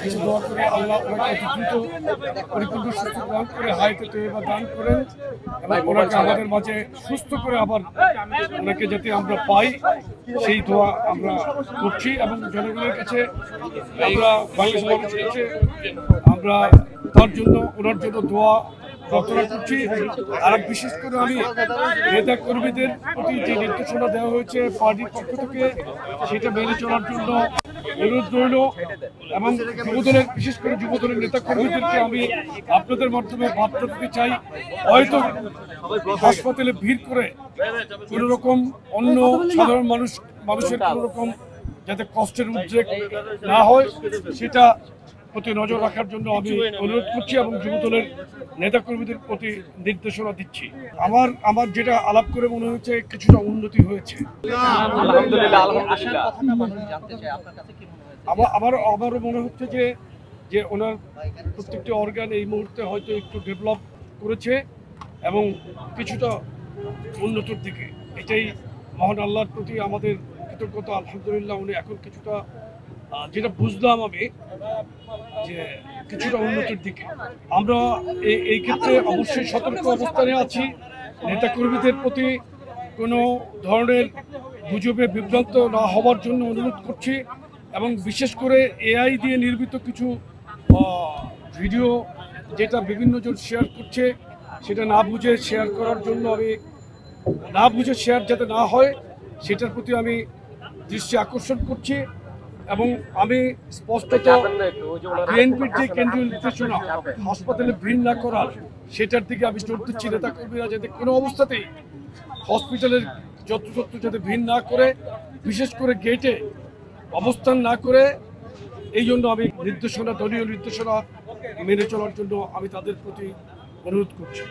কাছে দোয়া করে আল্লাহ ওনাকে দ্রুত পরিপূর্ণ সুস্থ দান করে হায়াতে তৈবা দান করেন এবং ওনাকে আমাদের মাঝে সুস্থ করে আবার ওনাকে যাতে আমরা পাই সেই দোয়া আমরা করছি এবং জনগণের কাছে আমরা বাংলাদেশ মানুষের কাছে আমরা তার জন্য ওনার জন্য দোয়া প্রার্থনা করছি। আর বিশেষ করে আমি নেতা কর্মীদের প্রতি যে নির্দেশনা দেওয়া হয়েছে পার্টির পক্ষ থেকে সেটা মেনে চলার জন্য অনুরোধ রইল এবং যুবদলের বিশেষ করে যুবদলের নেতা কর্মীদেরকে আমি আপনাদের মাধ্যমে বার্তা দিতে চাই, হয়তো হাসপাতালে ভিড় করে কোনো রকম অন্য সাধারণ মানুষের কোনো রকম যাতে কষ্টের উদ্রেক না হয় সেটা প্রতি নজর রাখার জন্য আমি অনুরোধ করছি এবং যুবদলের নেতাকর্মীদের প্রতি নির্দেশনা দিচ্ছি। আমার যেটা আলাপ করে মনে হচ্ছে কিছুটা উন্নতি হয়েছে। আমারও মনে হচ্ছে যে ওনার প্রত্যেকটি অর্গান এই মুহূর্তে হয়তো একটু ডেভেলপ করেছে এবং কিছুটা উন্নতির দিকে। এটাই মহান আল্লাহর প্রতি আমাদের কৃতজ্ঞতা। আলহামদুলিল্লাহ উনি এখন কিছুটা যেটা বুঝলাম আমি যে কিছুটা উন্নতির দিকে। আমরা এই ক্ষেত্রে অবশ্যই সতর্ক অবস্থানে আছি। নেতাকর্মীদের প্রতি কোনো ধরনের গুজবে বিভ্রান্ত না হওয়ার জন্য অনুরোধ করছি এবং বিশেষ করে এআই দিয়ে নির্মিত কিছু ভিডিও যেটা বিভিন্ন জন শেয়ার করছে সেটা না বুঝে শেয়ার করার জন্য আমি না বুঝে শেয়ার যাতে না হয় সেটার প্রতি আমি দৃষ্টি আকর্ষণ করছি এবং আমি স্পষ্টত বিএনপির যে কেন্দ্রীয় নির্দেশনা হাসপাতালে ভিড় না করার সেটার দিকে আমি জোর দিচ্ছি। নেতাকর্মীরা যাতে কোনো অবস্থাতেই হসপিটালের যত্রতত্র যাতে ভিড় না করে, বিশেষ করে গেটে অবস্থান না করে, এই জন্য আমি দলীয় নির্দেশনা মেনে চলার জন্য আমি তাদের প্রতি অনুরোধ করছি।